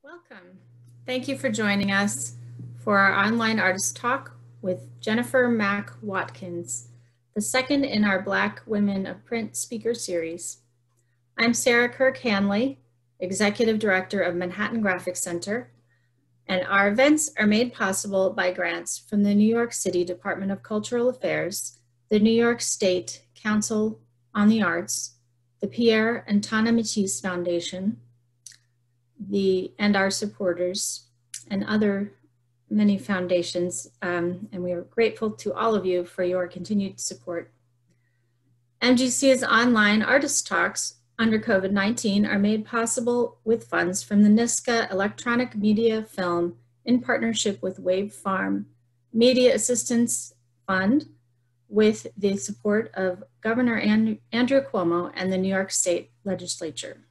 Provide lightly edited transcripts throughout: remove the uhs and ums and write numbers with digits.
Welcome. Thank you for joining us for our online artist talk with Jennifer Mack-Watkins, the second in our Black Women of Print speaker series. I'm Sarah Kirk-Hanley, Executive Director of Manhattan Graphic Center, and our events are made possible by grants from the New York City Department of Cultural Affairs, the New York State Council on the Arts, the Pierre and Tana Matisse Foundation, and our supporters, and other many foundations, and we are grateful to all of you for your continued support. MGC's online artist talks under COVID-19 are made possible with funds from the NISCA Electronic Media Film in partnership with Wave Farm Media Assistance Fund with the support of Governor Andrew Cuomo and the New York State Legislature.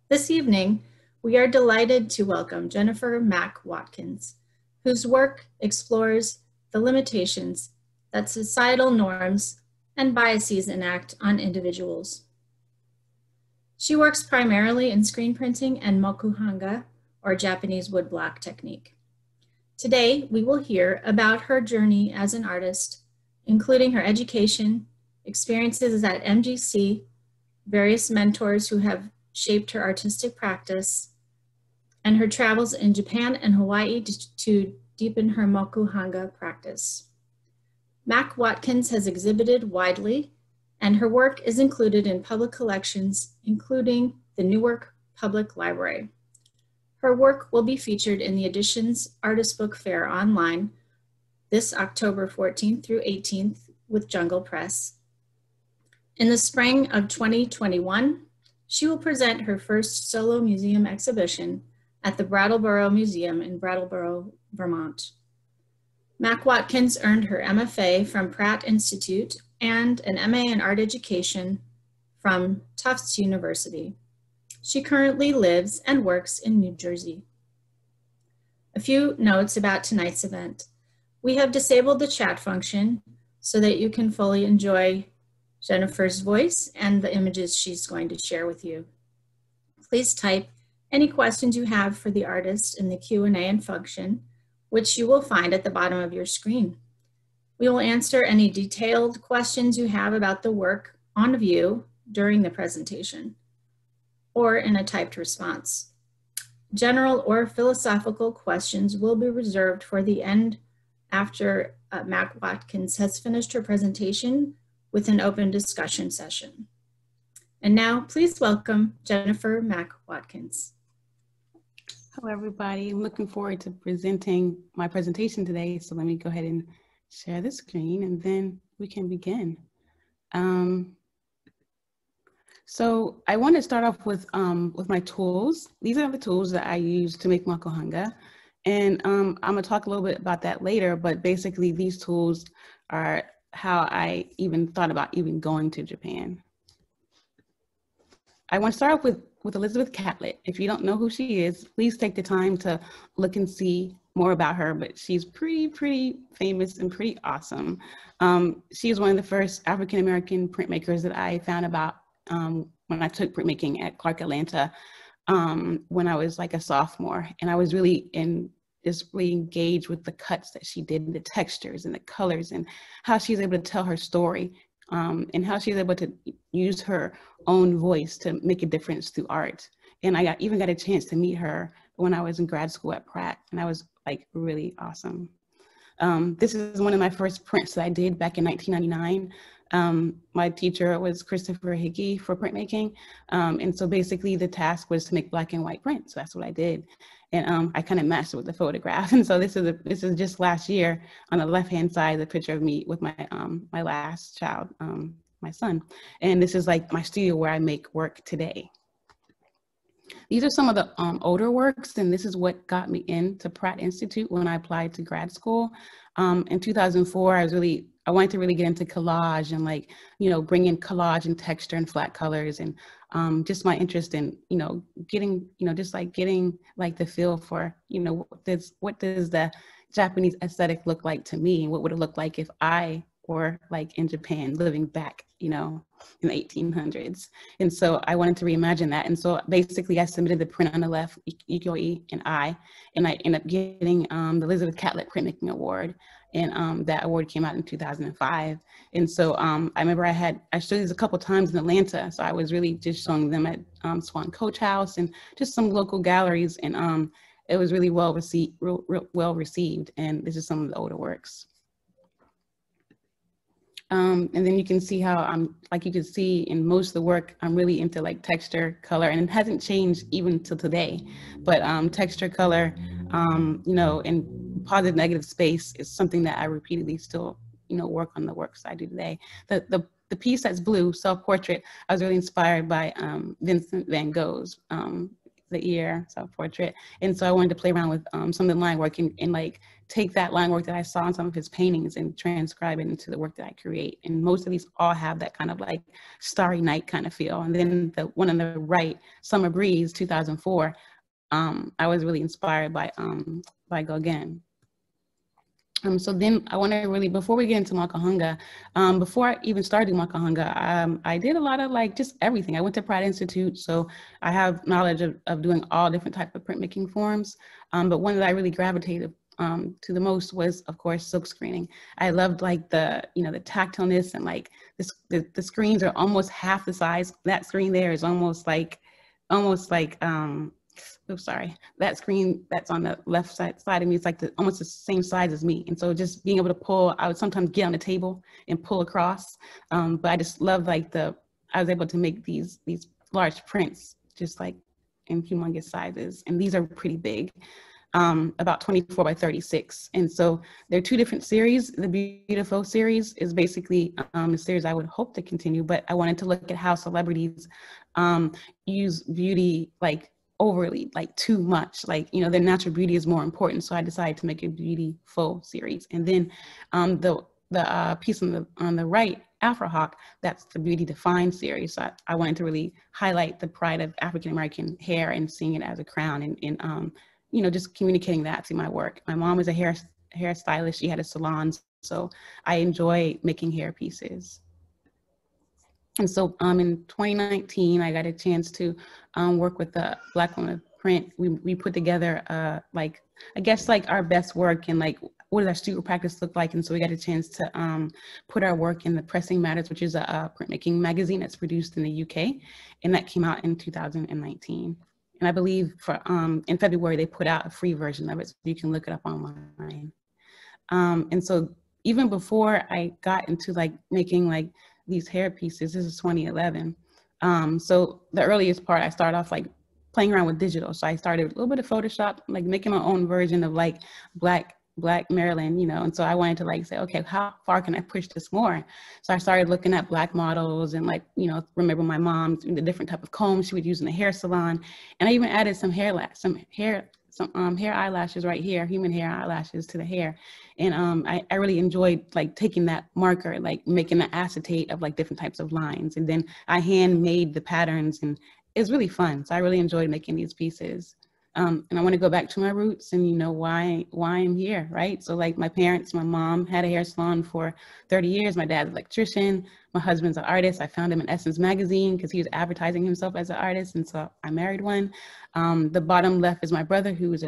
This evening, we are delighted to welcome Jennifer Mack-Watkins, whose work explores the limitations that societal norms and biases enact on individuals. She works primarily in screen printing and Mokuhanga, or Japanese woodblock technique. Today, we will hear about her journey as an artist, including her education, experiences at MGC, various mentors who have shaped her artistic practice, and her travels in Japan and Hawaii to deepen her Mokuhanga practice. Mack-Watkins has exhibited widely, and her work is included in public collections, including the Newark Public Library. Her work will be featured in the Editions Artist Book Fair online this October 14th through 18th with Jungle Press. In the spring of 2021, she will present her first solo museum exhibition at the Brattleboro Museum in Brattleboro, Vermont. Mack-Watkins earned her MFA from Pratt Institute and an MA in Art Education from Tufts University. She currently lives and works in New Jersey. A few notes about tonight's event. We have disabled the chat function so that you can fully enjoy Jennifer's voice and the images she's going to share with you. Please type any questions you have for the artist in the Q&A and function, which you will find at the bottom of your screen. We will answer any detailed questions you have about the work on view during the presentation or in a typed response. General or philosophical questions will be reserved for the end after Mack-Watkins has finished her presentation with an open discussion session. And now, please welcome Jennifer Mack-Watkins. Hello, everybody. I'm looking forward to presenting my presentation today. So let me go ahead and share the screen and then we can begin. So I want to start off with my tools. These are the tools that I use to make Mokuhanga. And I'm gonna talk a little bit about that later, but basically these tools are how I even thought about even going to Japan. I want to start off with Elizabeth Catlett. If you don't know who she is, please take the time to look and see more about her, but she's pretty famous and pretty awesome. She is one of the first African-American printmakers that I found about when I took printmaking at Clark Atlanta when I was like a sophomore, and I was really engaged with the cuts that she did, and the textures and the colors, and how she's able to tell her story, and how she's able to use her own voice to make a difference through art. And I even got a chance to meet her when I was in grad school at Pratt, and that was like really awesome. This is one of my first prints that I did back in 1999. My teacher was Christopher Hickey for printmaking. And so basically the task was to make black and white prints. So that's what I did. And I kind of matched it with the photograph. And so this is just last year on the left-hand side, the picture of me with my, my last child, my son. And this is like my studio where I make work today. These are some of the older works, and this is what got me into Pratt Institute when I applied to grad school. In 2004, I wanted to really get into collage and like, bring in collage and texture and flat colors, and just my interest in, getting like the feel for, what does the Japanese aesthetic look like to me? What would it look like if I or like in Japan, living back, you know, in the 1800s. And so I wanted to reimagine that. And so basically I submitted the print on the left, Ikoi and I ended up getting the Elizabeth Catlett Printmaking Award. And that award came out in 2005. And so I remember I showed these a couple times in Atlanta. So I was really just showing them at Swan Coach House and just some local galleries. And it was really well received. And this is some of the older works. And then you can see how like you can see in most of the work, I'm really into like texture, color, and it hasn't changed even till today. But texture, color, you know, and positive, negative space is something that I repeatedly still, you know, work on the works I do today. The piece that's blue, self-portrait, I was really inspired by Vincent van Gogh's The Ear self-portrait. And so I wanted to play around with some of the line work and like take that line work that I saw in some of his paintings and transcribe it into the work that I create. And most of these all have that kind of like starry night kind of feel. And then the one on the right, Summer Breeze, 2004, I was really inspired by Gauguin. So then I want to really, before we get into Mokuhanga, before I even started Mokuhanga, I did a lot of like just everything. I went to Pratt Institute, so I have knowledge of doing all different types of printmaking forms. But one that I really gravitated to the most was, of course, silk screening. I loved like the, you know, the tactileness and like the screens are almost half the size. That screen there is almost like oops, sorry, that screen that's on the left side of me, it's like almost the same size as me. And so just being able to pull, I would sometimes get on the table and pull across. But I just love like I was able to make these large prints just like in humongous sizes. And these are pretty big, about 24 by 36. And so there are two different series. The Beautiful series is basically a series I would hope to continue, but I wanted to look at how celebrities use beauty like overly, like too much, like, you know, their natural beauty is more important. So I decided to make a beautiful series. And then the piece on the right, Afro Hawk, that's the Beauty Defined series. So I wanted to really highlight the pride of African-American hair and seeing it as a crown and you know, just communicating that through my work. My mom was a hairstylist. She had a salon. So I enjoy making hair pieces. And so in 2019, I got a chance to work with the Black Women of Print. We put together like, I guess like our best work and like, what does our student practice look like? And so we got a chance to put our work in the Pressing Matters, which is a printmaking magazine that's produced in the UK. And that came out in 2019. And I believe in February, they put out a free version of it, so you can look it up online. And so even before I got into like making like these hair pieces, this is 2011. So the earliest part, I started off like playing around with digital. So I started with a little bit of Photoshop, like making my own version of like Black Marilyn, you know, and so I wanted to like say, okay, how far can I push this more? So I started looking at Black models and like, you know, remember my mom, the different type of combs she would use in the hair salon. And I even added some hair eyelashes right here, human hair eyelashes to the hair. And I really enjoyed like taking that marker, like making the acetate of like different types of lines. And then I hand made the patterns and it's really fun. So I really enjoyed making these pieces. And I want to go back to my roots and, you know, why I'm here, right? So like my parents, my mom had a hair salon for 30 years. My dad's an electrician. My husband's an artist. I found him in Essence magazine because he was advertising himself as an artist. And so I married one. The bottom left is my brother, who is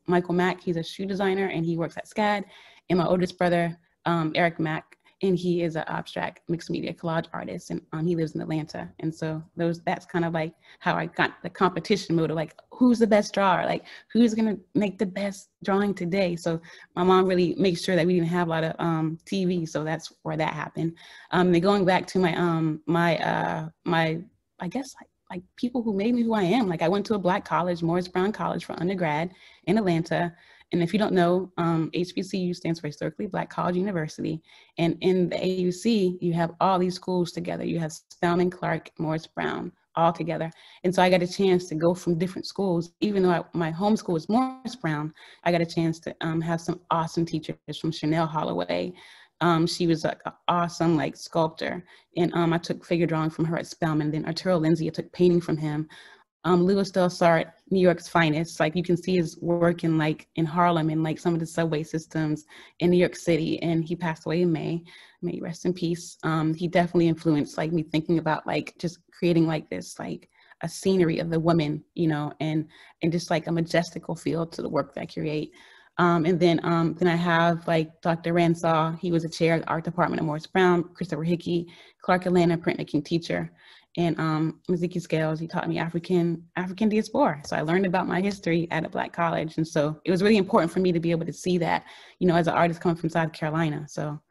Michael Mack. He's a shoe designer and he works at SCAD. And my oldest brother, Eric Mack, and he is an abstract mixed media collage artist, and he lives in Atlanta. And so that's kind of like how I got the competition mode of like, who's the best drawer? Like, who's gonna make the best drawing today? So my mom really makes sure that we didn't have a lot of TV, so that's where that happened. And going back to my I guess like people who made me who I am. Like I went to a Black college, Morris Brown College, for undergrad in Atlanta. And if you don't know, HBCU stands for Historically Black College University. And in the AUC, you have all these schools together. You have Spelman, Clark, Morris Brown, all together. And so I got a chance to go from different schools. Even though my home school is Morris Brown, I got a chance to have some awesome teachers from Chanel Holloway. She was like an awesome like sculptor. And I took figure drawing from her at Spelman. Then Arturo Lindsay, I took painting from him. Louis still saw New York's finest. Like you can see his work in like in Harlem and like some of the subway systems in New York City. And he passed away in May. May he rest in peace. He definitely influenced like me thinking about like just creating like this like a scenery of the woman, you know, and just like a majestical feel to the work that I create. And then I have like Dr. Ransaw. He was a chair of the art department at Morris Brown. Christopher Hickey, Clark Atlanta printmaking teacher. And Maziki Scales, he taught me African diaspora. So I learned about my history at a Black college. And so it was really important for me to be able to see that, you know, as an artist coming from South Carolina. So,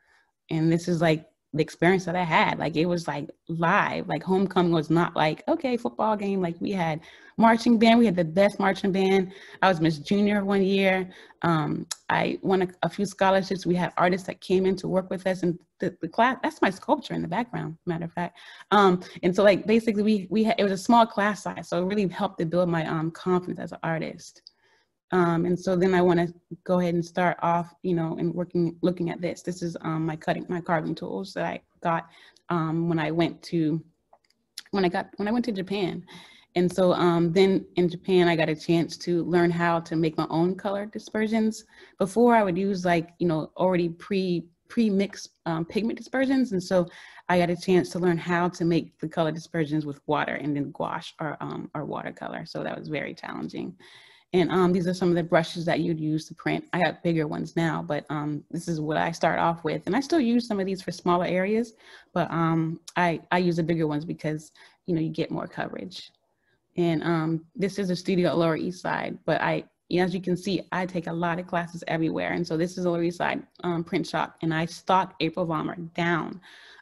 and this is like the experience that I had. Like it was like live, like homecoming was not like, okay, football game. Like we had marching band. We had the best marching band. I was Miss Junior one year. I won a few scholarships. We had artists that came in to work with us, and the class, that's my sculpture in the background, matter of fact. And so like basically we had, it was a small class size. So it really helped to build my confidence as an artist. And so then I want to go ahead and start off, you know, and looking at this. This is my carving tools that I got when I went to Japan. And so then in Japan, I got a chance to learn how to make my own color dispersions. Before I would use like, you know, already pre-mixed pigment dispersions. And so I got a chance to learn how to make the color dispersions with water and then gouache or watercolor. So that was very challenging. And these are some of the brushes that you'd use to print. I have bigger ones now, but this is what I start off with. And I still use some of these for smaller areas, but I use the bigger ones because, you know, you get more coverage. And this is a studio at Lower East Side, but as you can see, I take a lot of classes everywhere. And so this is a Lower East Side print shop, and I stalk April Vollmer down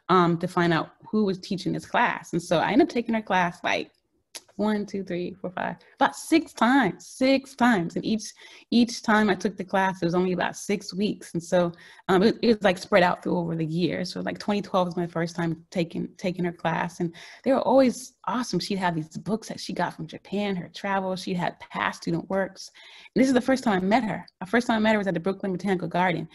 to find out who was teaching this class. And so I ended up taking her class like 1, 2, 3, 4, 5, about 6 times. And each time I took the class, it was only about 6 weeks. And so it was like spread out through over the years. So like 2012 was my first time taking her class. And they were always awesome. She'd have these books that she got from Japan, her travels. She had past student works. And this is the first time I met her. The first time I met her was at the Brooklyn Botanical Garden.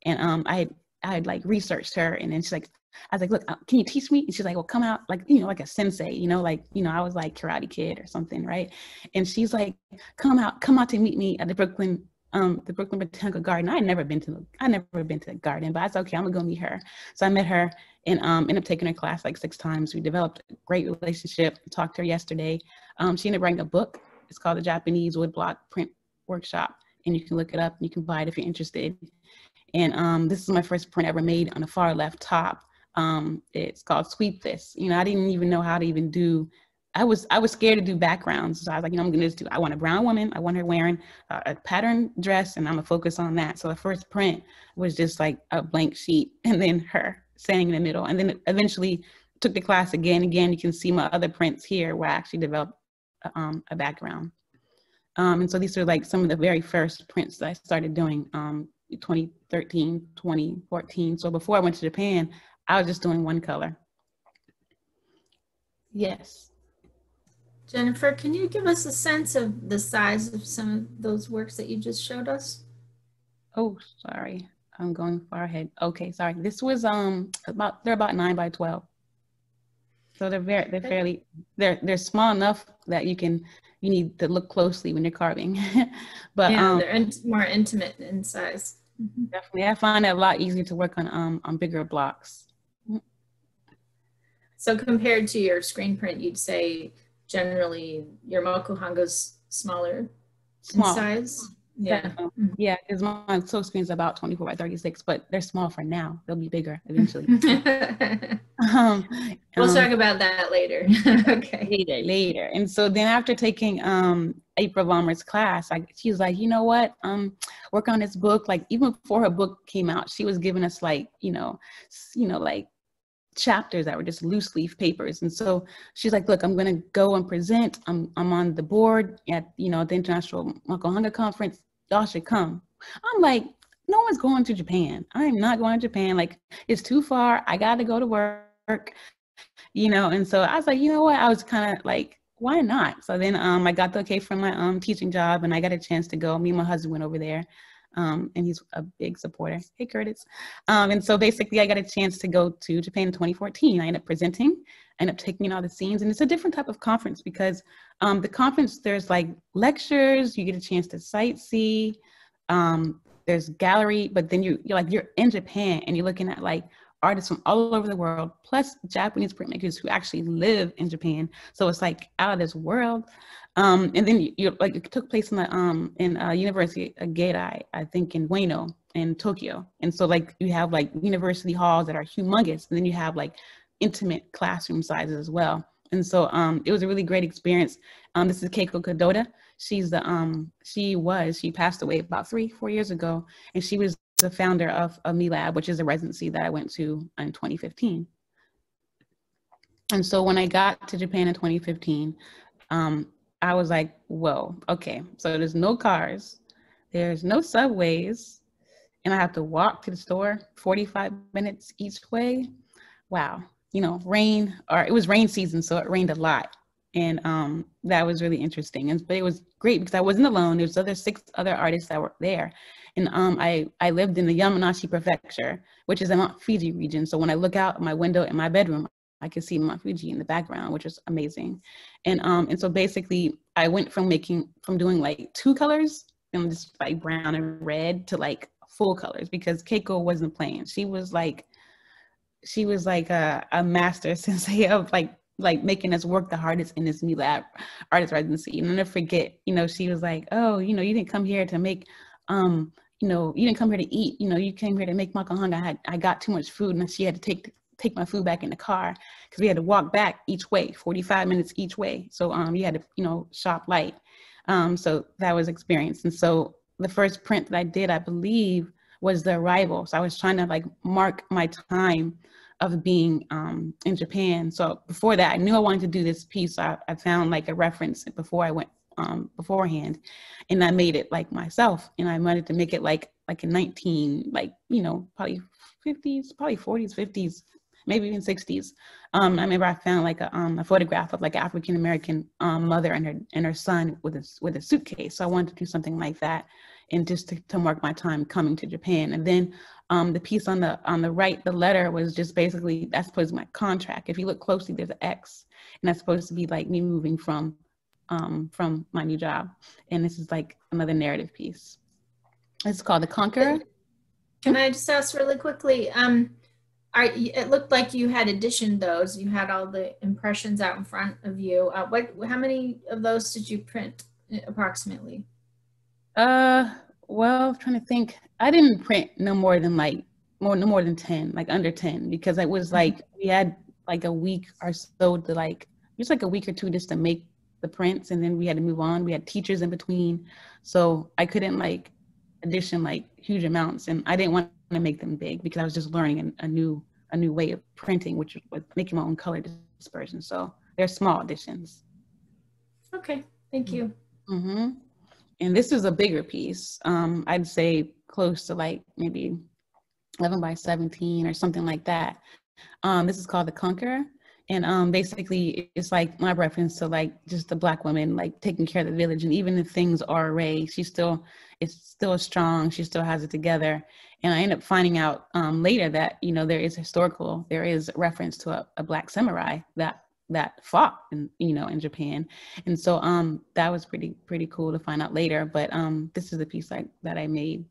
And I had like researched her, and then she's like, I was like, look, can you teach me? And she's like, well, come out, like, you know, like a sensei, you know, like, you know, I was like Karate Kid or something, right? And she's like, come out to meet me at the Brooklyn Botanical Garden. I had never been to the garden, but I said, okay, I'm gonna go meet her. So I met her and ended up taking her class like 6 times. We developed a great relationship. I talked to her yesterday. She ended up writing a book. It's called the Japanese Woodblock Print Workshop, and you can look it up and you can buy it if you're interested. And this is my first print ever made on the far left top. It's called Sweep This. You know, I didn't even know how to even do, I was scared to do backgrounds. So I was like, you know, I'm gonna just do, I want a brown woman. I want her wearing a patterned dress, and I'm gonna focus on that. So the first print was just like a blank sheet, and then her standing in the middle. And then eventually took the class again. You can see my other prints here where I actually developed a background. And so these are like some of the very first prints that I started doing, 2013, 2014. So before I went to Japan, I was just doing one color. Yes. Jennifer, can you give us a sense of the size of some of those works that you just showed us? Oh, sorry. I'm going far ahead. Okay, sorry. This was they're about 9 by 12. So they're small enough that you need to look closely when you're carving. But yeah, they're more intimate in size. Mm-hmm. Definitely. I find it a lot easier to work on bigger blocks. So compared to your screen print, you'd say generally your Mokuhanga's smaller in size? Yeah. Yeah, because my silk screen is about 24 by 36, but they're small for now. They'll be bigger eventually. We'll talk about that later. Okay. Later. And so then after taking April Vollmer's class, she's like, you know what? Work on this book. Like even before her book came out, she was giving us like, you know, like chapters that were just loose leaf papers. And so she's like, look, I'm going to go and present. I'm on the board at, you know, the International Makuhanga Conference. Y'all should come. I'm like, no one's going to Japan. I'm not going to Japan. Like, it's too far. I got to go to work, you know? And so I was like, you know what? I was kind of like, why not? So then I got the okay from my teaching job, and I got a chance to go. Me and my husband went over there. And he's a big supporter. Hey, Curtis. And so basically I got a chance to go to Japan in 2014. I ended up presenting. end up taking in all the scenes. And it's a different type of conference because the conference, there's like lectures, you get a chance to sightsee, there's gallery, but then you're in Japan and you're looking at like artists from all over the world, plus Japanese printmakers who actually live in Japan. So it's like out of this world. And then you like, it took place in the University of Geisha, I think in Ueno in Tokyo. And so like you have like university halls that are humongous, and then you have like intimate classroom sizes as well. And so it was a really great experience. This is Keiko Kadota. She's the she passed away about 3-4 years ago, and she was the founder of Me Lab, which is a residency that I went to in 2015. And so when I got to Japan in 2015, I was like, whoa, okay, so there's no cars, there's no subways, and I have to walk to the store 45 minutes each way. Wow, you know, it was rain season, so it rained a lot. And that was really interesting. But it was great because I wasn't alone. There's 6 other artists that were there. And I lived in the Yamanashi prefecture, which is in Mount Fuji region. So when I look out my window in my bedroom, I could see Mount Fuji in the background, which was amazing. And so basically I went from doing like 2 colors and just like brown and red to like full colors because Keiko wasn't playing. She was like a master sensei of like making us work the hardest in this Me Lab artist residency. And I'll never forget, you know, she was like, oh, you know, you didn't come here to make, you know, you didn't come here to eat, you know, you came here to make Makuhanga. I got too much food, and she had to take my food back in the car because we had to walk back each way, 45 minutes each way. So you had to, you know, shop light. So that was experience. And so the first print that I did, I believe, was The Arrival. So I was trying to like mark my time of being in Japan. So before that, I knew I wanted to do this piece. I found like a reference before I went beforehand, and I made it like myself. And I wanted to make it like in 19, like, you know, probably 50s, probably 40s, 50s, maybe even 60s. I remember I found like a photograph of like an African-American mother and her son with a suitcase. So I wanted to do something like that, and just to mark my time coming to Japan. And then the piece on the right, the letter was just basically, that's supposed to be my contract. If you look closely, there's an X, and that's supposed to be like me moving from my new job. And this is like another narrative piece. It's called The Conqueror. Can I just ask really quickly? It looked like you had editioned those. You had all the impressions out in front of you. How many of those did you print approximately? Well, I'm trying to think. I didn't print no more than 10, like under 10, because it was like we had like a week or so to like, just like a week or 2 just to make the prints, and then we had to move on. We had teachers in between, so I couldn't like edition like huge amounts, and I didn't want to make them big because I was just learning a new way of printing, which was making my own color dispersion. So they're small editions. Okay, thank you. Mm-hmm. And this is a bigger piece. I'd say close to like maybe 11 by 17 or something like that. This is called The Conqueror. And basically it's like my reference to like just the Black woman, like taking care of the village. And even if things are array, it's still strong. She still has it together. And I ended up finding out later that, you know, there is reference to a Black samurai that fought in Japan. And so that was pretty cool to find out later. But this is a piece that I made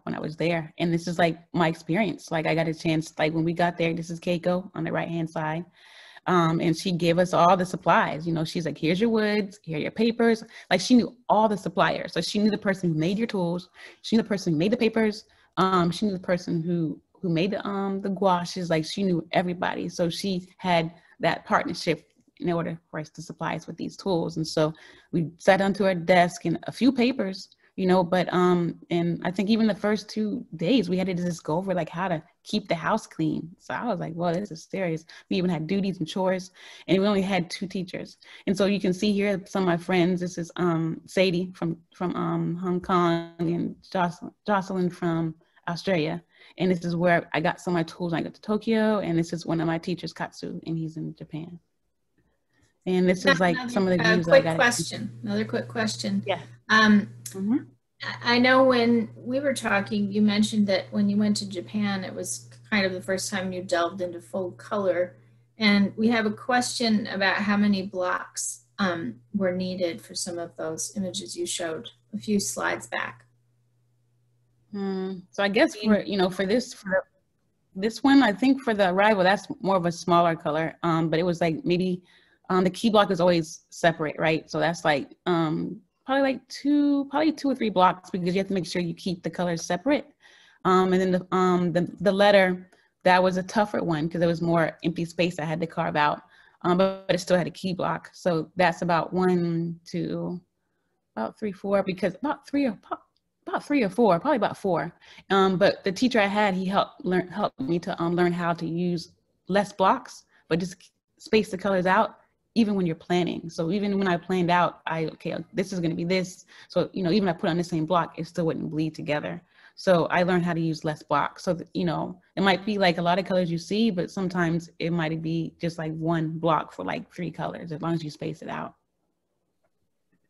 when I was there. And this is like my experience. Like I got a chance, like when we got there, this is Keiko on the right-hand side. And she gave us all the supplies. You know, she's like, here's your woods, here are your papers. Like she knew all the suppliers. So she knew the person who made your tools. She knew the person who made the papers. She knew the person who made the gouaches. Like she knew everybody. So she had that partnership in order for us to supply us with these tools. And so we sat onto our desk and a few papers, you know, but and I think even the first 2 days we had to just go over like how to keep the house clean. So I was like, well, this is serious. We even had duties and chores, and we only had 2 teachers. And so you can see here some of my friends. This is Sadie from Hong Kong, and Jocelyn from Australia. And this is where I got some of my tools when I got to Tokyo. And this is one of my teachers, Katsu, and he's in Japan. And this is like some of the views I got. Another quick question. Yeah. I know when we were talking, you mentioned that when you went to Japan, it was kind of the first time you delved into full color. And we have a question about how many blocks were needed for some of those images you showed a few slides back. So I guess for, you know, for this one, I think for the arrival, that's more of a smaller color. But it was like maybe the key block is always separate, right? So that's like probably two or three blocks, because you have to make sure you keep the colors separate. And then the letter, that was a tougher one because there was more empty space I had to carve out, but it still had a key block. So that's about about 3, 4, because about three or four, probably about 4. But the teacher I had, he helped me to learn how to use less blocks, but just space the colors out, even when you're planning. So even when I planned out, okay, this is going to be this. So, you know, even if I put on the same block, it still wouldn't bleed together. So I learned how to use less blocks. So that, you know, it might be like a lot of colors you see, but sometimes it might be just like one block for like 3 colors, as long as you space it out.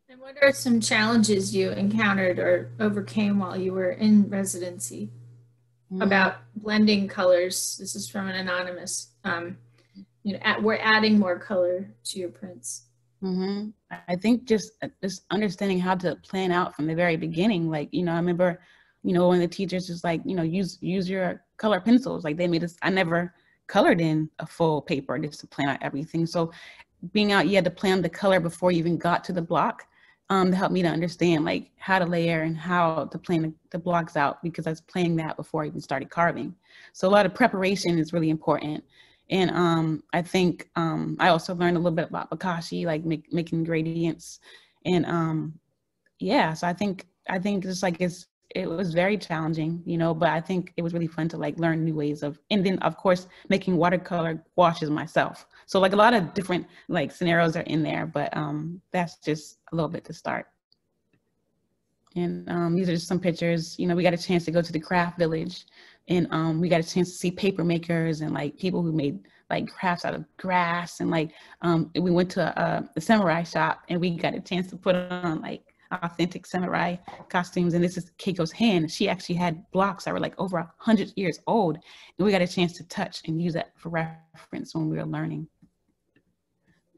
And what are some challenges you encountered or overcame while you were in residency about blending colors? This is from an anonymous. You know, we're adding more color to your prints. I think just understanding how to plan out from the very beginning. Like, you know, I remember, you know, when the teachers just like, you know, use your color pencils. Like they made us, I never colored in a full paper just to plan out everything. So being out, you had to plan the color before you even got to the block, to help me to understand like how to layer and how to plan the blocks out, because I was planning that before I even started carving. So a lot of preparation is really important. And I think I also learned a little bit about Bokashi, like making gradients. And yeah, so I think just like it was very challenging, you know, but I think it was really fun to like learn new ways of, and then of course making watercolor washes myself. So like a lot of different like scenarios are in there, but that's just a little bit to start. And these are just some pictures. You know, we got a chance to go to the craft village, and we got a chance to see paper makers and like people who made like crafts out of grass. And like we went to a samurai shop, and we got a chance to put on like authentic samurai costumes. And this is Keiko's hand. She actually had blocks that were like over 100 years old, and we got a chance to touch and use that for reference when we were learning.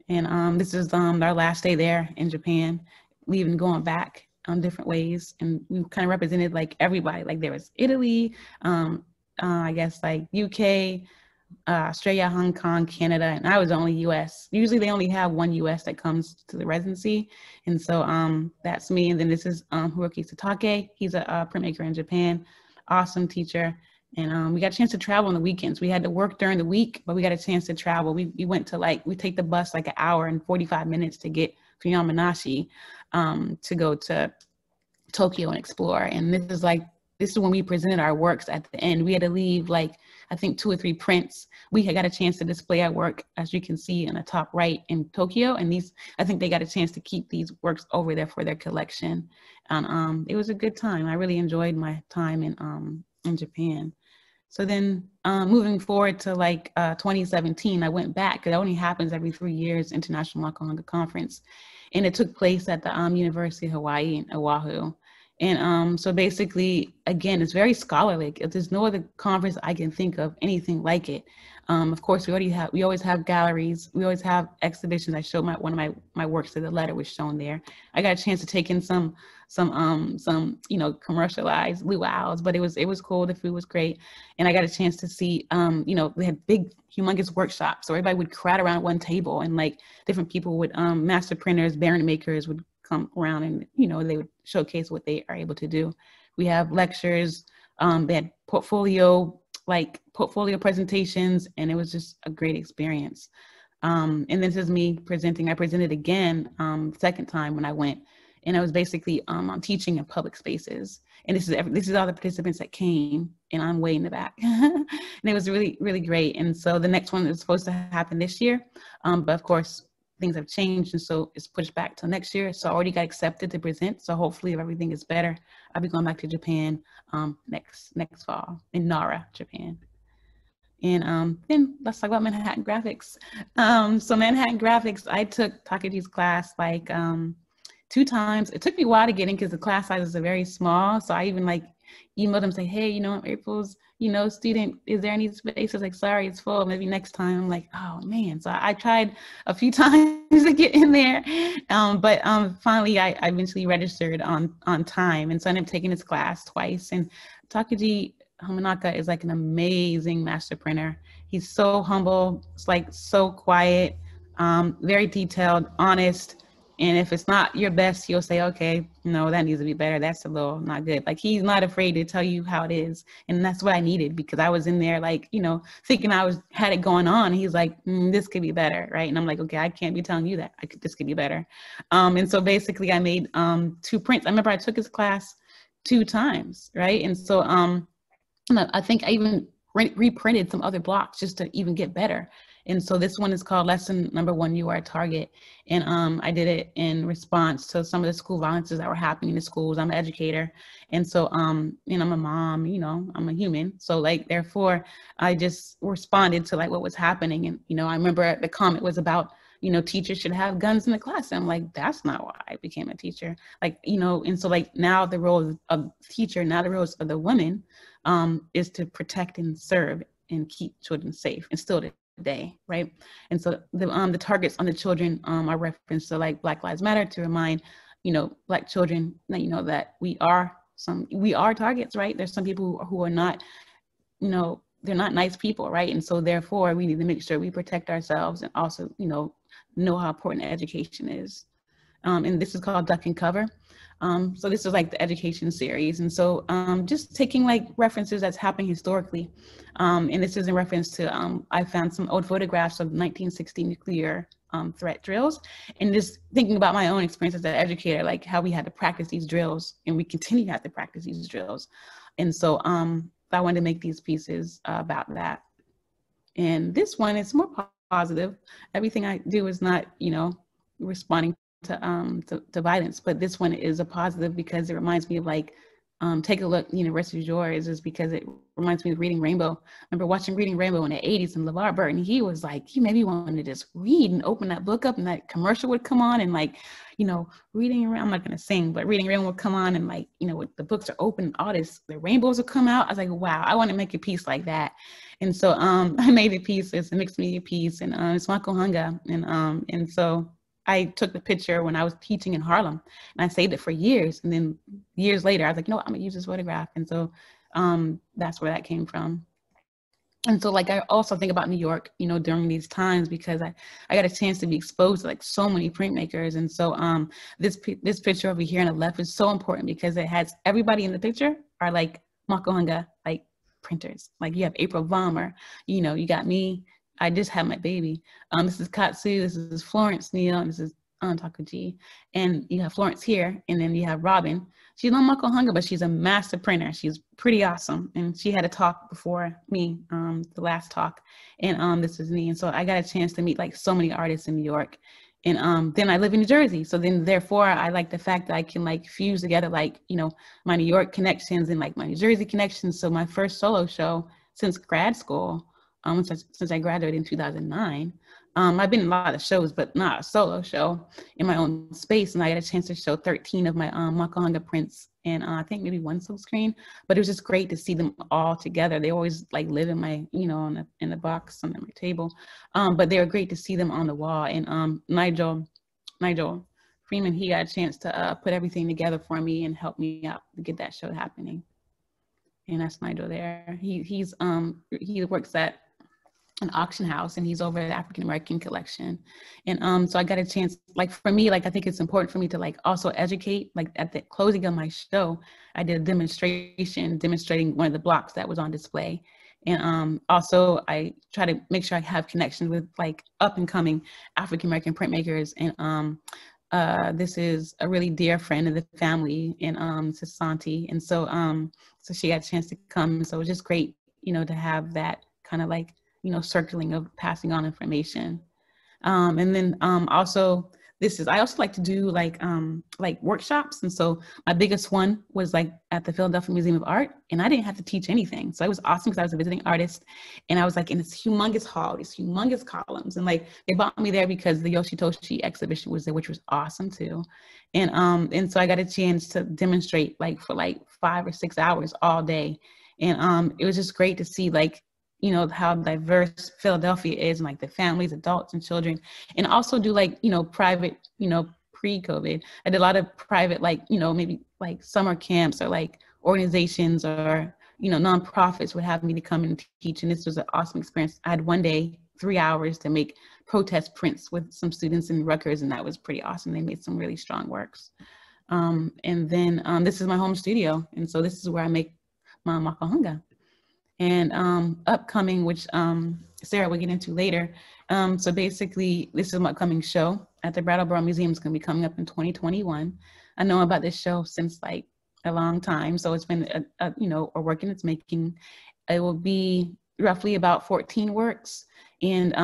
And this is our last day there in Japan, leaving, going back different ways. And we kind of represented like everybody. Like there was Italy, I guess like UK, Australia, Hong Kong, Canada, and I was only US. Usually they only have one US that comes to the residency. And so that's me. And then this is Hiroki Satake. He's a printmaker in Japan, awesome teacher. And we got a chance to travel on the weekends. We had to work during the week, but we got a chance to travel. We went to like, we take the bus like 1 hour and 45 minutes to get to Yamanashi, to go to Tokyo and explore. And this is when we presented our works at the end. We had to leave like, I think 2 or 3 prints. We had got a chance to display our work, as you can see in the top right, in Tokyo. And these, I think they got a chance to keep these works over there for their collection. And it was a good time. I really enjoyed my time in Japan. So then moving forward to like 2017, I went back, because it only happens every 3 years, International Makuhanga Conference. And it took place at the University of Hawaii in Oahu. And so basically, again, it's very scholarly. There's no other conference I can think of anything like it. Of course, we always have galleries. We always have exhibitions. I showed one of my works, that the letter was shown there. I got a chance to take in some you know, commercialized luau's, but it was cool. The food was great. And I got a chance to see, you know, they had big, humongous workshops. So everybody would crowd around one table, and like different people would, master printers, baron makers would come around, and, you know, they would showcase what they are able to do. We have lectures, they had portfolio presentations, and it was just a great experience. And this is me presenting. I presented again, second time when I went, and I was basically teaching in public spaces. And this is all the participants that came, and I'm way in the back. And it was really, really great. And so the next one is supposed to happen this year, but of course things have changed, and so it's pushed back till next year. So I already got accepted to present. So hopefully, if everything is better, I'll be going back to Japan next fall in Nara, Japan. And then let's talk about Manhattan Graphics. So Manhattan Graphics, I took Takaji's class like 2 times. It took me a while to get in because the class sizes are very small. So I even like emailed them, say, hey, you know, April's, you know, student, is there any space? I was like, sorry, it's full, maybe next time. I'm like, oh man. So I tried a few times to get in there. But finally I eventually registered on time. And so I ended up taking this class twice. And Takuji Hamanaka is like an amazing master printer. He's so humble. It's like so quiet, very detailed, honest. And if it's not your best, he'll say, okay, no, that needs to be better. That's a little not good. Like, he's not afraid to tell you how it is. And that's what I needed, because I was in there, like, you know, thinking had it going on. He's like, this could be better, right? And I'm like, okay, I can't be telling you that. This could be better. And so basically I made 2 prints. I remember I took his class 2 times, right? And so I think I even reprinted some other blocks just to even get better. And so this one is called Lesson Number 1, You Are a Target. And I did it in response to some of the school violences that were happening in the schools. I'm an educator. And so, and I'm a mom, you know, I'm a human. So like, therefore, I just responded to like what was happening. And, you know, I remember the comment was about, you know, teachers should have guns in the class. And I'm like, that's not why I became a teacher. Like, you know, and so like now the role of teacher, now the roles of the women is to protect and serve and keep children safe and still day, right? And so the targets on the children are referenced to like Black Lives Matter, to remind, you know, Black children that, you know, that we are targets, right? There's some people who are not, you know, they're not nice people, right? And so therefore we need to make sure we protect ourselves and also, you know how important education is. And this is called Duck and Cover. So this is like the education series. And so just taking like references that's happening historically. And this is in reference to, I found some old photographs of 1960 nuclear threat drills, and just thinking about my own experience as an educator, like how we had to practice these drills, and we continue to have to practice these drills. And so I wanted to make these pieces about that. And this one is more positive. Everything I do is not, you know, responding to violence, but this one is a positive because it reminds me of like, take a look, you know, rest is yours, is because it reminds me of Reading Rainbow. I remember watching Reading Rainbow in the 80s, and LeVar Burton, he was like, he made me want to just read and open that book up, and that commercial would come on, and like, you know, I'm not going to sing, but Reading Rainbow would come on, and like, you know, the books are open, all this, the rainbows would come out. I was like, wow, I want to make a piece like that. And so I made a piece. It's a mixed media piece, and it's Makuhanga. And so I took the picture when I was teaching in Harlem, and I saved it for years. And then years later, I was like, no, I'm gonna use this photograph. And so that's where that came from. And so like, I also think about New York, you know, during these times, because I got a chance to be exposed to like so many printmakers. And so this picture over here on the left is so important because it has everybody in the picture are like Makuhanga, like printers. Like you have April Vollmer, you know, you got me. I just had my baby. This is Katsu, this is Florence Neal, and this is Takuji. And you have Florence here, and then you have Robin. She's not Mokuhanga, but she's a master printer. She's pretty awesome. And she had a talk before me, the last talk. And this is me. And so I got a chance to meet like so many artists in New York. And then I live in New Jersey. So then therefore I like the fact that I can like fuse together like, you know, my New York connections and like my New Jersey connections. So my first solo show since grad school, since I graduated in 2009, I've been in a lot of shows, but not a solo show in my own space. And I got a chance to show 13 of my Makuhanga prints, and I think maybe 1 silk screen. But it was just great to see them all together. They always like live in my, you know, in the box on my table. But they were great to see them on the wall. And Nigel Freeman, he got a chance to put everything together for me and help me out to get that show happening. And that's Nigel there. He works at an auction house, and he's over the African American collection. And so I got a chance, like for me, like I think it's important for me to like also educate. Like at the closing of my show, I did a demonstration demonstrating one of the blocks that was on display. And also I try to make sure I have connections with like up and coming African American printmakers. And this is a really dear friend of the family, and this is Santi. And so so she got a chance to come. So it was just great, you know, to have that kind of like, you know, circling of passing on information. And then also I also like to do like workshops. And so my biggest one was like at the Philadelphia Museum of Art, and I didn't have to teach anything. So it was awesome because I was a visiting artist, and I was like in this humongous hall, these humongous columns. And like they brought me there because the Yoshitoshi exhibition was there, which was awesome too. And so I got a chance to demonstrate like for like 5 or 6 hours all day. And it was just great to see like, you know, how diverse Philadelphia is, and like the families, adults and children, and also do like, you know, private, you know, pre-COVID, I did a lot of private, like, you know, maybe like summer camps or like organizations or, you know, nonprofits would have me to come and teach. And this was an awesome experience. I had one day, 3 hours to make protest prints with some students in Rutgers, and that was pretty awesome. They made some really strong works. And then this is my home studio. And so this is where I make my Makuhanga. And upcoming, which Sarah will get into later. So basically, this is my upcoming show at the Brattleboro Museum. It's going to be coming up in 2021. I know about this show since like a long time. So it's been, you know, a work in its making. It will be roughly about 14 works. And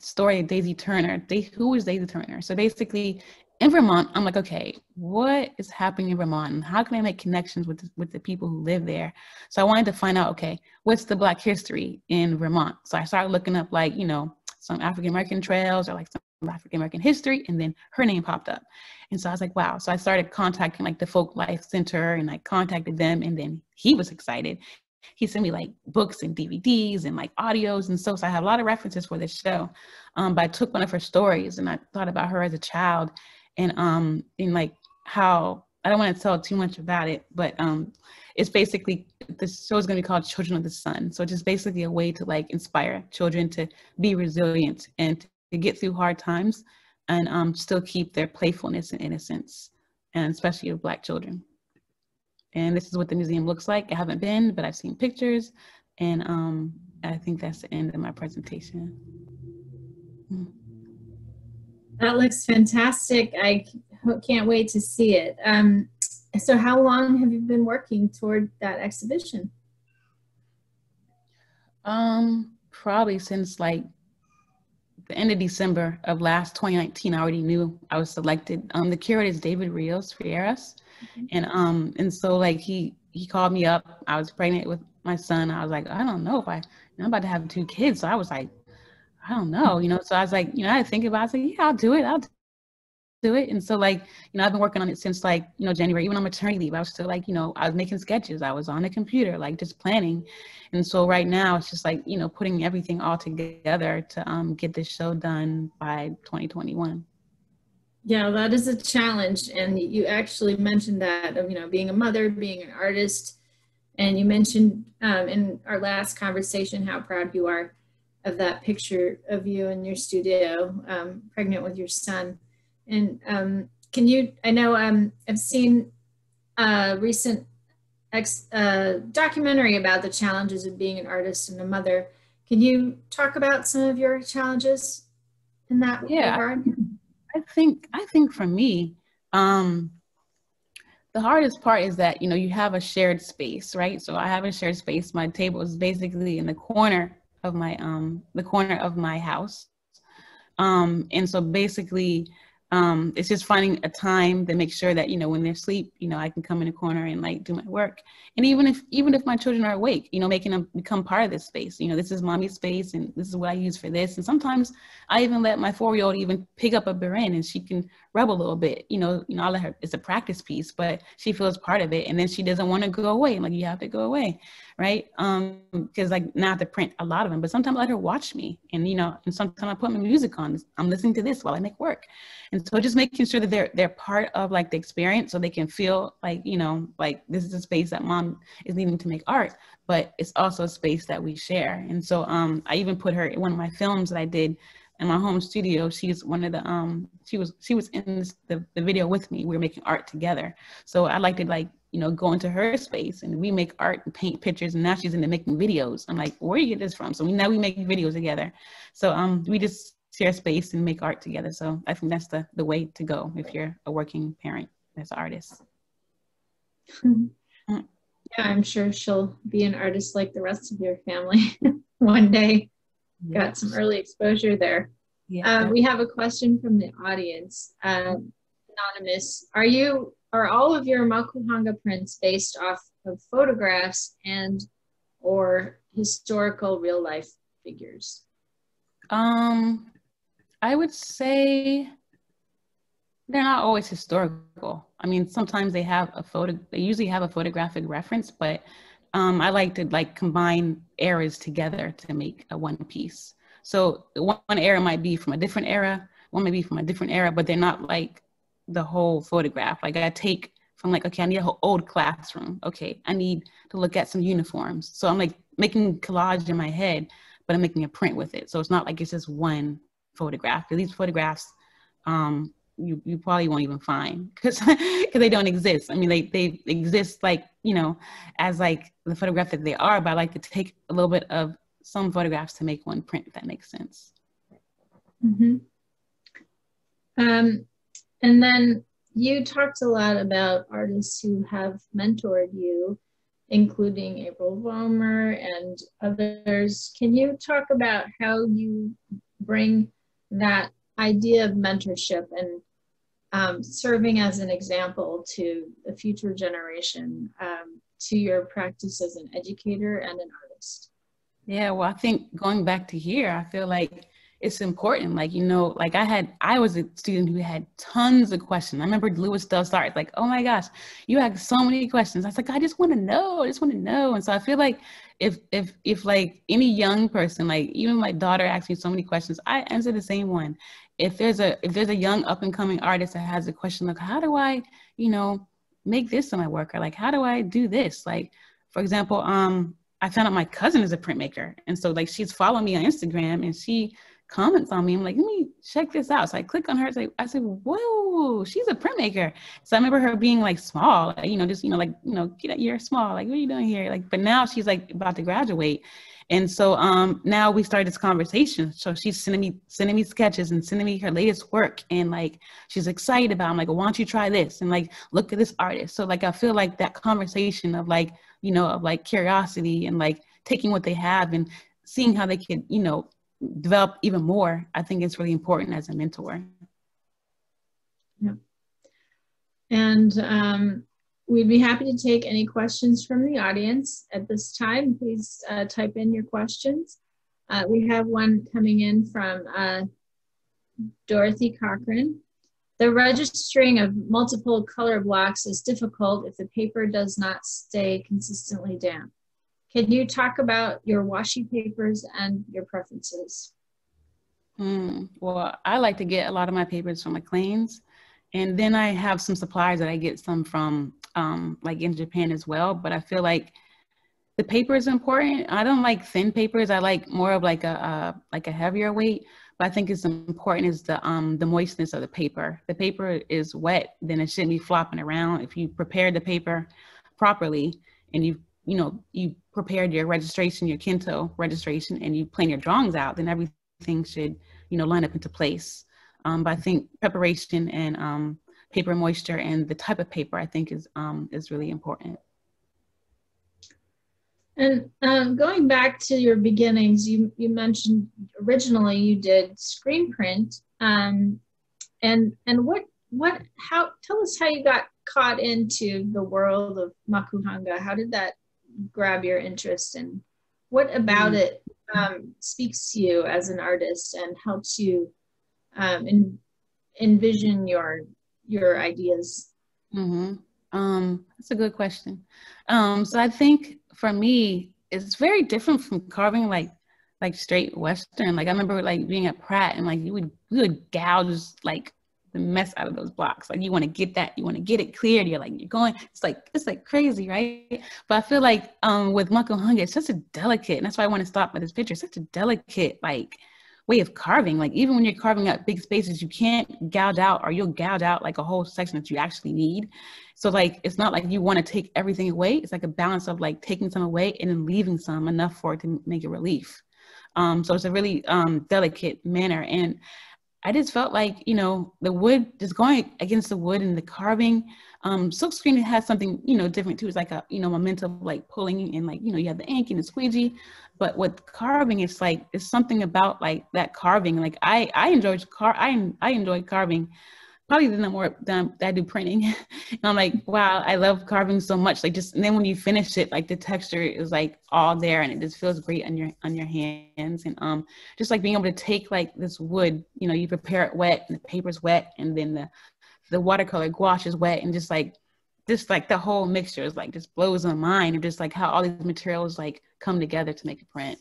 story of Daisy Turner. Who is Daisy Turner? So basically, in Vermont, I'm like, okay, what is happening in Vermont? And how can I make connections with the people who live there? So I wanted to find out, okay, what's the Black history in Vermont? So I started looking up like, you know, some African-American trails or like some African-American history, and then her name popped up. And so I was like, wow. So I started contacting like the Folk Life Center, and I contacted them, and then he was excited. He sent me like books and DVDs and like audios. And so I have a lot of references for this show. But I took one of her stories and I thought about her as a child, and in like how, I don't want to tell too much about it, but it's basically, this show is going to be called Children of the Sun. So it's just basically a way to like inspire children to be resilient and to get through hard times, and still keep their playfulness and innocence, and especially of Black children. And this is what the museum looks like. I haven't been, but I've seen pictures, and I think that's the end of my presentation. That looks fantastic. I can't wait to see it. So how long have you been working toward that exhibition? Probably since like the end of December of last 2019. I already knew I was selected. The curator is David Rios Fierras. And so like he called me up. I was pregnant with my son. I was like, I don't know if I'm about to have 2 kids. So I was like, I don't know, you know, so I was like, you know, I had to think about it. I was like, yeah, I'll do it. And so like, you know, I've been working on it since like, you know, January. Even on maternity leave, I was still like, you know, I was making sketches. I was on the computer, like just planning. And so right now it's just like, you know, putting everything all together to get this show done by 2021. Yeah, that is a challenge. And you actually mentioned that of, you know, being a mother, being an artist. And you mentioned in our last conversation how proud you are of that picture of you in your studio, pregnant with your son. And can you, I know I've seen a recent documentary about the challenges of being an artist and a mother. Can you talk about some of your challenges in that regard? I think for me, the hardest part is that, you know, you have a shared space, right? So I have a shared space. My table is basically in the corner of my house. And so basically, it's just finding a time to make sure that, you know, when they're asleep, you know, I can come in a corner and like do my work. And even if my children are awake, you know, making them become part of this space. You know, this is mommy's space and this is what I use for this. And sometimes I even let my 4-year-old even pick up a beret and she can rub a little bit, you know, I'll let her, it's a practice piece, but she feels part of it. And then she doesn't want to go away. I'm like, you have to go away. Right. Because like now I have to print a lot of them, but sometimes I let her watch me, and, you know, and sometimes I put my music on. I'm listening to this while I make work. And so just making sure that they're part of like the experience, so they can feel like, you know, like this is a space that mom is needing to make art, but it's also a space that we share. And so I even put her in one of my films that I did in my home studio. She's one of the she was in the video with me. We were making art together. So I like to like, you know, go into her space and we make art and paint pictures, and now she's into making videos. I'm like, where do you get this from? So now we make videos together. So we just share space and make art together. So I think that's the way to go if you're a working parent as an artist. Yeah, I'm sure she'll be an artist like the rest of your family one day. Got some early exposure there. Yeah. We have a question from the audience. Anonymous, are all of your Makuhanga prints based off of photographs and or historical real life figures? I would say they're not always historical. I mean, sometimes they usually have a photographic reference, but I like to combine eras together to make a one piece. So one era might be from a different era, one may be from a different era, but they're not like the whole photograph. Like I take from okay, I need a whole old classroom. Okay, I need to look at some uniforms. So I'm like making collage in my head, but I'm making a print with it. So it's not like it's just one photograph. These photographs, you probably won't even find because they don't exist. I mean, they exist as the photograph that they are, but I like to take a little bit of some photographs to make one print, if that makes sense. Mm-hmm. And then you talked a lot about artists who have mentored you, including April Vollmer and others. Can you talk about how you bring that idea of mentorship and serving as an example to the future generation to your practice as an educator and an artist? Yeah, well, I think going back to here, I feel like it's important. I was a student who had tons of questions. I remember Lewis Dove started oh my gosh, you had so many questions. I was like, I just want to know. And so I feel like if any young person, even my daughter asked me so many questions, I answer the same one. If there's a young up and coming artist that has a question, how do I, make this in my work? Or how do I do this? For example, I found out my cousin is a printmaker. And so she's following me on Instagram and she comments on me. I'm like, let me check this out. So I click on her. I said, whoa, she's a printmaker. So I remember her being small, you're small. What are you doing here? But now she's about to graduate. And so now we started this conversation. So she's sending me sketches and sending me her latest work. And she's excited about it. I'm like, well, why don't you try this? And look at this artist. So I feel that conversation of curiosity and taking what they have and seeing how they could, develop even more, I think it's really important as a mentor. Yeah. And we'd be happy to take any questions from the audience at this time. Please type in your questions. We have one coming in from Dorothy Cochran. The registering of multiple color blocks is difficult if the paper does not stay consistently damp. Can you talk about your washi papers and your preferences? Well, I like to get a lot of my papers from McLean's. And then I have some suppliers that I get some from in Japan as well. But I feel the paper is important. I don't like thin papers. I like more of a heavier weight. But I think it's important is the moistness of the paper. The paper is wet, then it shouldn't be flopping around. If you prepare the paper properly and you prepared your registration, your Kinto registration, and you plan your drawings out, then everything should, line up into place. But I think preparation and paper moisture and the type of paper, I think is really important. And going back to your beginnings, you mentioned originally you did screen print, and tell us how you got caught into the world of Makuhanga. How did that grab your interest, and what about it speaks to you as an artist and helps you envision your ideas? That's a good question. So I think for me, it's very different from carving like straight Western. I remember being at Pratt and we would gouge the mess out of those blocks. You want to get that, you want to get it cleared. You're going, it's crazy, right? But I feel with Mokuhanga, it's just a delicate, and that's why I want to stop with this picture. It's such a delicate way of carving. Even when you're carving out big spaces, you can't gouge out, or you'll gouge out a whole section that you actually need. So it's not you want to take everything away. It's a balance of taking some away and then leaving some enough for it to make a relief. So it's a really delicate manner. And I just felt like, you know, the wood, just going against the wood and the carving. Silk screening has something, you know, different too. It's like a, you know, momentum, like pulling and like, you know, you have the ink and the squeegee, but with carving, it's like, it's something about like that carving. Like I enjoy carving probably the more that I do printing. And I'm like, wow, I love carving so much. Like just, and then when you finish it, like the texture is like all there and it just feels great on your hands. And just like being able to take like this wood, you know, you prepare it wet and the paper's wet and then the watercolor gouache is wet and just like the whole mixture is like just blows my mind and just like how all these materials like come together to make a print.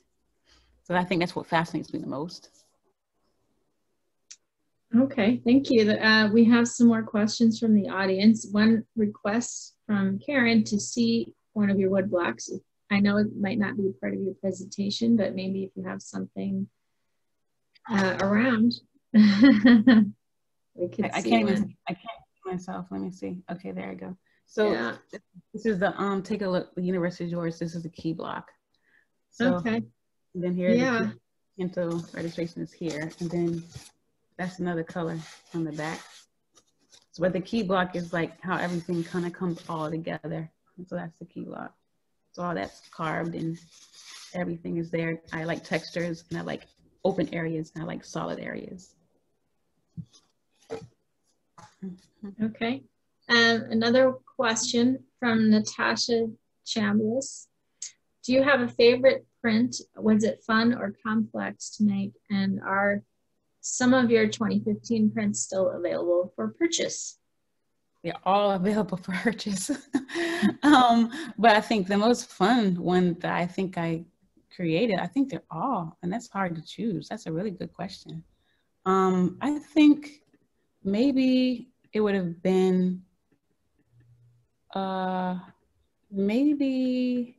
So I think that's what fascinates me the most. Okay, thank you. We have some more questions from the audience. One request from Karen to see one of your wood blocks. I know it might not be part of your presentation, but maybe if you have something around, we could I see can't one. even, I can't see myself. Let me see. Okay, there I go. So yeah. This is the, take a look, the universe is yours. This is the key block. So okay. And then here, yeah. the Pinto registration is here. And then that's another color on the back. So, but the key block is like how everything kind of comes all together. And so that's the key block. So all that's carved and everything is there. I like textures and I like open areas and I like solid areas. Okay. Another question from Natasha Chambliss. Do you have a favorite print? Was it fun or complex to make? And are some of your 2015 prints still available for purchase? They're all available for purchase. But I think the most fun one that I think I created, I think they're all, and that's hard to choose. That's a really good question. I think maybe it would have been, maybe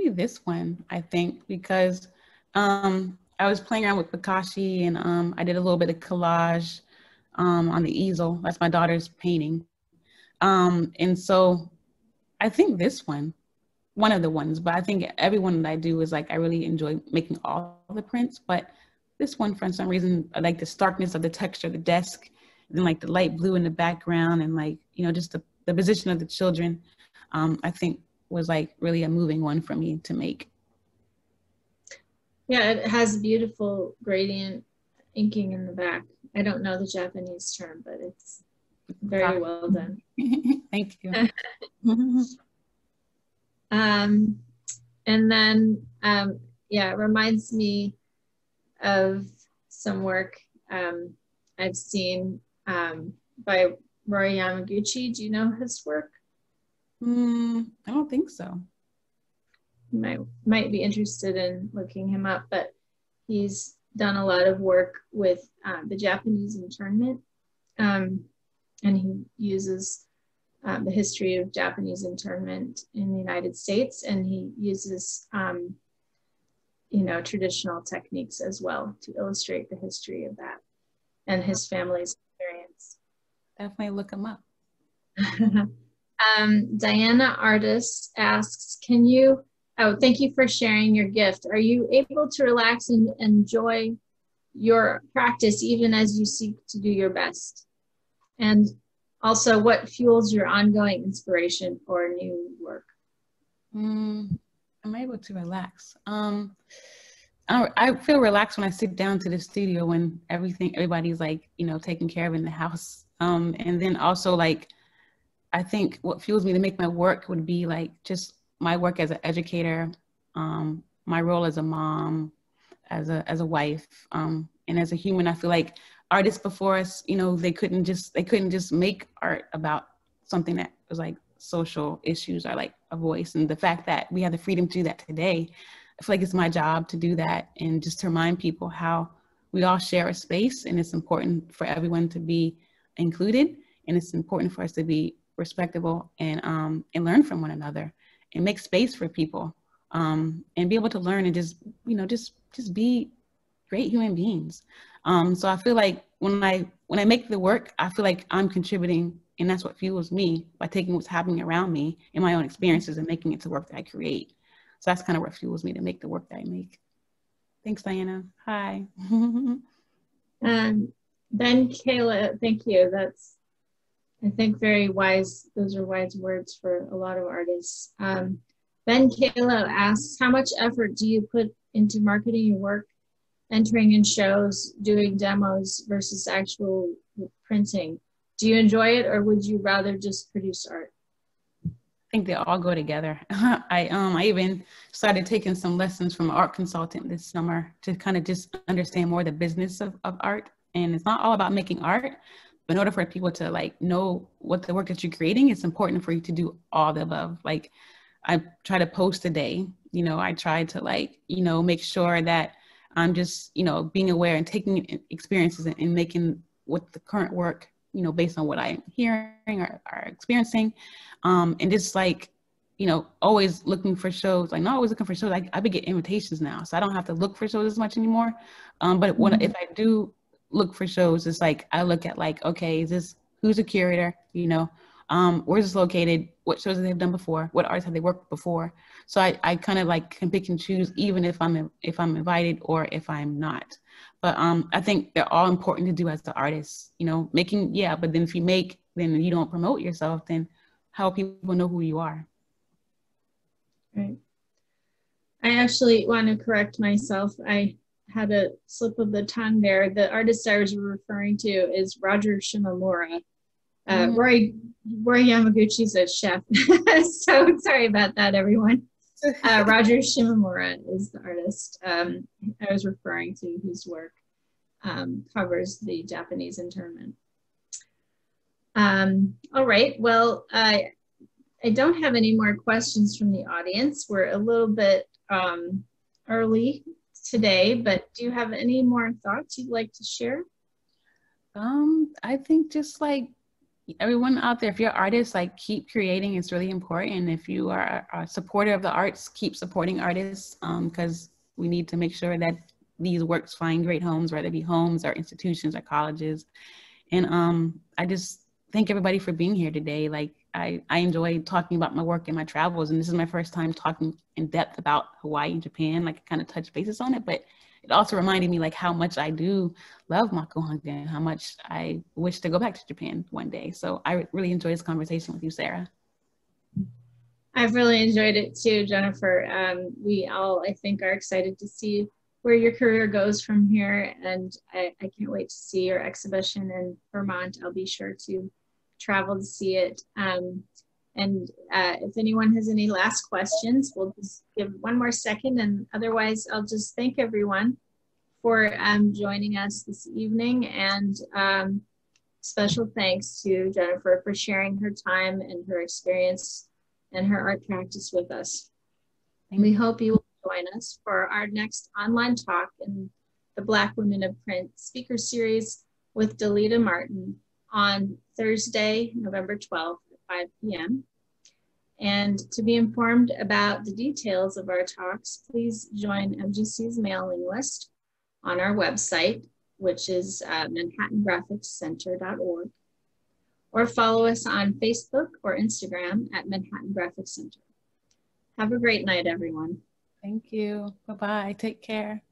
this one, I think, because I was playing around with Bokashi and I did a little bit of collage on the easel. That's my daughter's painting. And so I think this one of the ones, but I think every one that I do is like, I really enjoy making all the prints, but this one, for some reason, I like the starkness of the texture of the desk, and then like the light blue in the background and like, you know, just the position of the children, I think was like really a moving one for me to make. Yeah, it has beautiful gradient inking in the back. I don't know the Japanese term, but it's very well done. Thank you. And then, yeah, it reminds me of some work I've seen by Rory Yamaguchi. Do you know his work? I don't think so. You might be interested in looking him up, but he's done a lot of work with the Japanese internment, and he uses the history of Japanese internment in the United States, and he uses you know, traditional techniques as well to illustrate the history of that and his family's experience. Definitely look him up. Diana Artist asks, can you, oh, thank you for sharing your gift. Are you able to relax and enjoy your practice even as you seek to do your best? And also, what fuels your ongoing inspiration for new work? I'm able to relax. I feel relaxed when I sit down to the studio when everybody's like, you know, taken care of in the house. And then also like, I think what fuels me to make my work would be like just my work as an educator, my role as a mom, as a wife, and as a human. I feel like artists before us, you know, they couldn't just make art about something that was like social issues or like a voice. And the fact that we have the freedom to do that today, I feel like it's my job to do that and just to remind people how we all share a space and it's important for everyone to be included, and it's important for us to be respectable and learn from one another and make space for people and be able to learn and just, you know, just be great human beings. So I feel like when I make the work, I feel like I'm contributing, and that's what fuels me, by taking what's happening around me and my own experiences and making it to work that I create. So that's kind of what fuels me to make the work that I make. Thanks, Diana. Hi. Ben Kayla, thank you. That's, I think, very wise. Those are wise words for a lot of artists. Ben Kayla asks, how much effort do you put into marketing your work, entering in shows, doing demos versus actual printing? Do you enjoy it, or would you rather just produce art? I think they all go together. I even started taking some lessons from an art consultant this summer to kind of just understand more the business of art. And it's not all about making art, but in order for people to like know what the work that you're creating, it's important for you to do all the above. Like I try to post a day, you know, I try to like, you know, make sure that I'm just, you know, being aware and taking experiences and making what the current work, you know, based on what I'm hearing or experiencing. And just like, you know, always looking for shows, like not always looking for shows. I be getting invitations now, so I don't have to look for shows as much anymore. But when, if I do look for shows, it's like, I look at like, okay, is this, who's a curator, you know, where's this located? What shows have they done before? What artists have they worked before? So I kind of like can pick and choose, even if I'm invited or if I'm not. But I think they're all important to do as the artist, you know, making, yeah, but then if you make, then you don't promote yourself, then how people know who you are. Right. I actually want to correct myself. I had a slip of the tongue there. The artist I was referring to is Roger Shimomura. Roy Yamaguchi's a chef. So sorry about that, everyone. Roger Shimomura is the artist I was referring to, whose work covers the Japanese internment. All right, well, I don't have any more questions from the audience. We're a little bit early today, but do you have any more thoughts you'd like to share? I think just like everyone out there, if you're artists, like keep creating, it's really important. If you are a supporter of the arts, keep supporting artists, because we need to make sure that these works find great homes, whether it be homes or institutions or colleges. And I just thank everybody for being here today. Like I enjoy talking about my work and my travels, and this is my first time talking in depth about Hawaii and Japan, like kind of touch bases on it, but it also reminded me like how much I do love Makuhanga and how much I wish to go back to Japan one day. So I really enjoyed this conversation with you, Sarah. I've really enjoyed it too, Jennifer. We all, I think, are excited to see where your career goes from here. And I can't wait to see your exhibition in Vermont. I'll be sure to travel to see it. If anyone has any last questions, we'll just give one more second, and otherwise I'll just thank everyone for joining us this evening, and special thanks to Jennifer for sharing her time and her experience and her art practice with us. And we hope you will join us for our next online talk in the Black Women of Print speaker series with Delita Martin on Thursday, November 12th at 5 p.m. And to be informed about the details of our talks, please join MGC's mailing list on our website, which is manhattangraphicscenter.org, or follow us on Facebook or Instagram at Manhattan Graphics Center. Have a great night, everyone. Thank you. Bye-bye. Take care.